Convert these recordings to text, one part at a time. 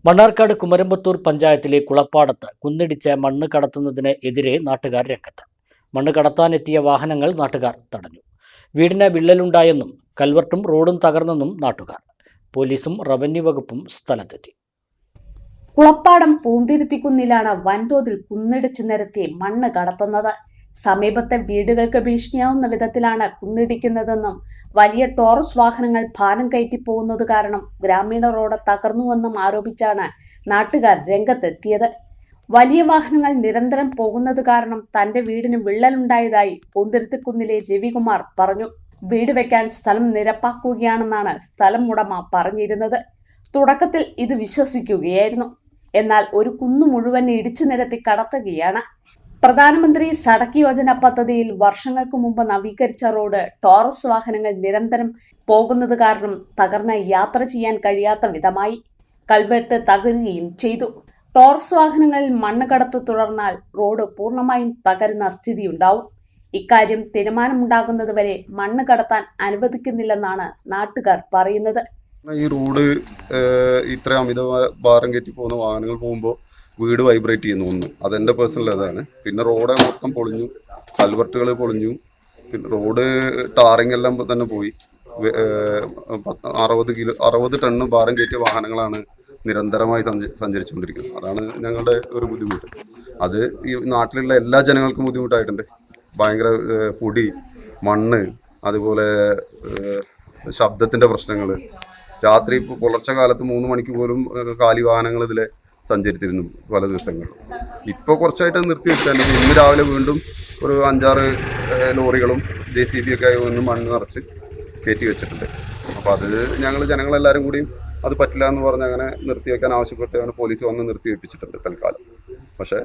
മണ്ണാർക്കാട് കുമരമ്പത്തൂർ പഞ്ചായത്തിലെ കുളപ്പാടത്ത് കുന്നിടിച്ച് മണ്ണ് കടത്തുന്നതിന് എതിരെ നാട്ടുകാർ രംഗത്ത്. മണ്ണ് കടത്താനെത്തിയ വാഹനങ്ങൾ നാട്ടുകാർ തടഞ്ഞു. വീടിന് വിള്ളലുണ്ടായെന്നും കൽവർട്ടും റോഡും തകർന്നെന്നും നാട്ടുകാർ. പോലീസും റവന്യൂ വകുപ്പും സ്ഥലത്തെത്തി. കുളപ്പാടം പൂന്തിരുത്തിക്കുന്നിലാണ് വൻതോതിൽ കുന്നിടിച്ച് നിരത്തി മണ്ണ് കടത്തുന്നത്. സമീപത്തെ വീടുകൾക്ക് ഭീഷണിയാവുന്ന വിധത്തിലാണ് കുന്നിടിക്കുന്നതെന്നും വലിയ ടോറസ് വാഹനങ്ങൾ ഭാരം കയറ്റി പോകുന്നത് കാരണം ഗ്രാമീണ റോഡ് തകർന്നുവെന്നും ആരോപിച്ചാണ് നാട്ടുകാർ രംഗത്തെത്തിയത്. വലിയ വാഹനങ്ങൾ നിരന്തരം പോകുന്നത് കാരണം തന്റെ വീടിന് വിള്ളലുണ്ടായതായി പൂന്തിരുത്തിക്കുന്നിലെ രവികുമാർ പറഞ്ഞു. വീട് വെക്കാൻ സ്ഥലം നിരപ്പാക്കുകയാണെന്നാണ് സ്ഥലം ഉടമ പറഞ്ഞിരുന്നത്. തുടക്കത്തിൽ ഇത് വിശ്വസിക്കുകയായിരുന്നു. എന്നാൽ ഒരു കുന്നു മുഴുവൻ ഇടിച്ചു നിരത്തി കടത്തുകയാണ്. പ്രധാനമന്ത്രി സഡക് യോജന പദ്ധതിയിൽ വർഷങ്ങൾക്ക് മുമ്പ് നവീകരിച്ച റോഡ് ടോറസ് വാഹനങ്ങൾ നിരന്തരം പോകുന്നത് കാരണം തകർന്ന് യാത്ര ചെയ്യാൻ കഴിയാത്ത വിധമായി. കൽവെട്ട് തകരുകയും ചെയ്തു. ടോറസ് വാഹനങ്ങളിൽ മണ്ണ് കടത്ത് തുടർന്നാൽ റോഡ് പൂർണ്ണമായും തകരുന്ന സ്ഥിതിയുണ്ടാവും. ഇക്കാര്യം തീരുമാനമുണ്ടാകുന്നതുവരെ മണ്ണ് കടത്താൻ അനുവദിക്കുന്നില്ലെന്നാണ് നാട്ടുകാർ പറയുന്നത്. ഈ റോഡ് ഇത്ര അമിത ഭാരം കയറ്റി പോകുന്ന വാഹനങ്ങൾ പോകുമ്പോൾ വീട് വൈബ്രേറ്റ് ചെയ്യുന്നു. ഒന്ന് അതെൻ്റെ പേഴ്സണൽ അതാണ്. പിന്നെ റോഡ് മൊത്തം പൊളിഞ്ഞു, കൽവർട്ടുകൾ പൊളിഞ്ഞു. പിന്നെ റോഡ് ടാറിങ് എല്ലാം തന്നെ പോയി. 60 ടണ്ണ് ഭാരം കയറ്റിയ വാഹനങ്ങളാണ് നിരന്തരമായി സഞ്ചരിച്ചുകൊണ്ടിരിക്കുന്നത്. അതാണ് ഞങ്ങളുടെ ഒരു ബുദ്ധിമുട്ട്. അത് ഈ നാട്ടിലുള്ള എല്ലാ ജനങ്ങൾക്കും ബുദ്ധിമുട്ടായിട്ടുണ്ട്. ഭയങ്കര പൊടി, മണ്ണ്, അതുപോലെ ശബ്ദത്തിൻ്റെ പ്രശ്നങ്ങൾ. രാത്രി പുലർച്ചെ കാലത്ത് 3 മണിക്ക് പോലും കാലി വാഹനങ്ങൾ ഇതിലെ സഞ്ചരിച്ചിരുന്നു പല ദിവസങ്ങളിൽ. ഇപ്പോൾ കുറച്ചായിട്ട് നിർത്തി വെച്ചാൽ ഇന്ന് രാവിലെ വീണ്ടും ഒരു 5-6 ലോറികളും JCB ഒക്കെ ഒന്ന് മണ്ണ് നിറച്ച് കയറ്റി വെച്ചിട്ടുണ്ട്. അപ്പോൾ അത് ജനങ്ങളെല്ലാവരും കൂടിയും അത് പറ്റില്ല എന്ന് പറഞ്ഞ് അങ്ങനെ നിർത്തിവെക്കാൻ ആവശ്യപ്പെട്ട് അങ്ങനെ പോലീസ് വന്ന് നിർത്തി വെപ്പിച്ചിട്ടുണ്ട് തൽക്കാലം. പക്ഷേ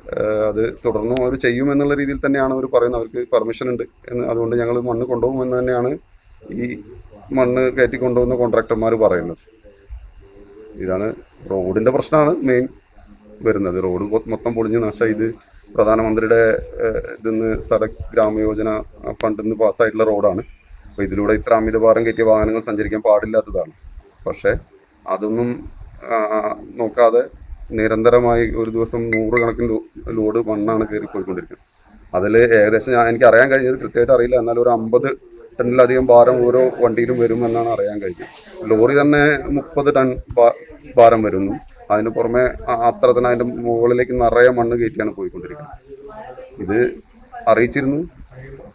അത് തുടർന്നും അവർ ചെയ്യുമെന്നുള്ള രീതിയിൽ തന്നെയാണ് അവർ പറയുന്നത്. അവർക്ക് പെർമിഷൻ ഉണ്ട് എന്ന്. അതുകൊണ്ട് ഞങ്ങൾ മണ്ണ് കൊണ്ടുപോകുമെന്ന് തന്നെയാണ് ഈ മണ്ണ് കയറ്റി കൊണ്ടുപോകുന്ന കോൺട്രാക്ടർമാർ പറയുന്നത്. ഇതാണ് റോഡിൻ്റെ പ്രശ്നമാണ് മെയിൻ വരുന്നത്. റോഡ് മൊത്തം പൊളിഞ്ഞ് നാശം. ഇത് പ്രധാനമന്ത്രിയുടെ ഇതിന്ന് സഡക് ഗ്രാമയോജന ഫണ്ടിൽ നിന്ന് പാസ്സായിട്ടുള്ള റോഡാണ്. അപ്പോൾ ഇതിലൂടെ ഇത്ര അമിതഭാരം കയറ്റിയ വാഹനങ്ങൾ സഞ്ചരിക്കാൻ പാടില്ലാത്തതാണ്. പക്ഷേ അതൊന്നും നോക്കാതെ നിരന്തരമായി ഒരു ദിവസം 100 കണക്കിന് ലോഡ് മണ്ണാണ് കയറി പോയിക്കൊണ്ടിരിക്കുന്നത്. അതിൽ ഏകദേശം എനിക്ക് അറിയാൻ കഴിഞ്ഞത് കൃത്യമായിട്ട് അറിയില്ല, എന്നാൽ ഒരു 50 ടണ്ണിലധികം ഭാരം ഓരോ വണ്ടിയിലും വരുമെന്നാണ് അറിയാൻ കഴിഞ്ഞത്. ലോറി തന്നെ 30 ടൺ ഭാരം വരുന്നു. അതിന് പുറമെ അത്ര തന്നെ അതിൻ്റെ മുകളിലേക്ക് നിറയെ മണ്ണ് കയറ്റിയാണ് പോയിക്കൊണ്ടിരിക്കുന്നത്. ഇത് അറിയിച്ചിരുന്നു,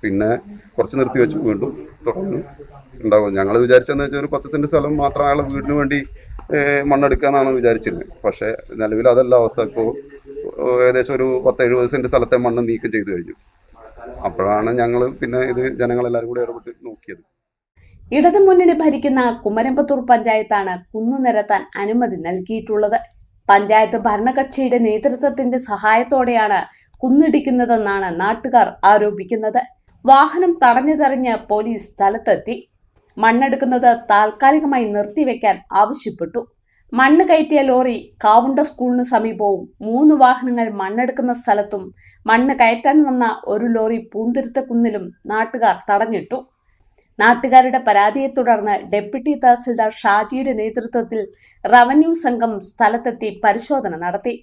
പിന്നെ കുറച്ച് നിർത്തി വെച്ചു, വീണ്ടും തുടർന്ന് ഉണ്ടാവും. ഞങ്ങൾ വിചാരിച്ചതെന്ന് വെച്ചാൽ ഒരു 10 സെൻറ്റ് സ്ഥലം മാത്രം അയാളെ വീടിന് വേണ്ടി മണ്ണെടുക്കാമെന്നാണ് വിചാരിച്ചിരുന്നത്. പക്ഷേ നിലവിൽ അതല്ല അവസ്ഥ. ഇപ്പോൾ ഏകദേശം ഒരു 10-70 സെൻറ്റ് സ്ഥലത്തെ മണ്ണ് നീക്കം ചെയ്ത് കഴിഞ്ഞു. അപ്പോഴാണ് ഞങ്ങൾ പിന്നെ ഇത് ജനങ്ങളെല്ലാവരും കൂടി ഇടപെട്ട് നോക്കിയത്. ഇടതുമുന്നണി ഭരിക്കുന്ന കുമരമ്പത്തൂർ പഞ്ചായത്താണ് കുന്നു നിരത്താൻ അനുമതി നൽകിയിട്ടുള്ളത്. പഞ്ചായത്ത് ഭരണകക്ഷിയുടെ നേതൃത്വത്തിന്റെ സഹായത്തോടെയാണ് കുന്നിടിക്കുന്നതെന്നാണ് നാട്ടുകാർ ആരോപിക്കുന്നത്. വാഹനം തടഞ്ഞ് പോലീസ് സ്ഥലത്തെത്തി. മണ്ണെടുക്കുന്നത് താൽക്കാലികമായി നിർത്തിവെക്കാൻ ആവശ്യപ്പെട്ടു. മണ്ണ് കയറ്റിയ ലോറി കാവുണ്ട സ്കൂളിന് സമീപവും 3 വാഹനങ്ങൾ മണ്ണെടുക്കുന്ന സ്ഥലത്തും മണ്ണ് കയറ്റാൻ വന്ന ഒരു ലോറി പൂന്തിരുത്തക്കുന്നിലും നാട്ടുകാർ തടഞ്ഞിട്ടു. നാട്ടുകാരുടെ പരാതിയെ തുടർന്ന് ഡെപ്യൂട്ടി തഹസിൽദാർ ഷാജിയുടെ നേതൃത്വത്തിൽ റവന്യൂ സംഘം സ്ഥലത്തെത്തി പരിശോധന നടത്തി.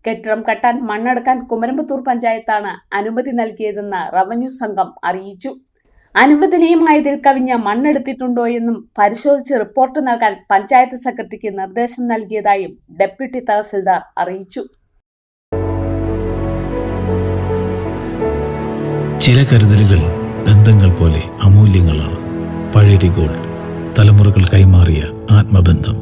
കെട്ടിടം കെട്ടാൻ മണ്ണെടുക്കാൻ കുമരമ്പത്തൂർ പഞ്ചായത്താണ് അനുമതി നൽകിയതെന്ന് റവന്യൂ സംഘം അറിയിച്ചു. അനുവദനീയമായതിൽ കവിഞ്ഞ മണ്ണെടുത്തിട്ടുണ്ടോ എന്നും പരിശോധിച്ച് റിപ്പോർട്ട് നൽകാൻ പഞ്ചായത്ത് സെക്രട്ടറിക്ക് നിർദ്ദേശം നൽകിയതായും ഡെപ്യൂട്ടി തഹസിൽദാർ അറിയിച്ചു. ചില കരുതലുകൾ ബന്ധങ്ങൾ പോലെ അമൂല്യങ്ങളാണ്. പഴരി ഗോൾഡ്, തലമുറകൾ കൈമാറിയ ആത്മബന്ധം.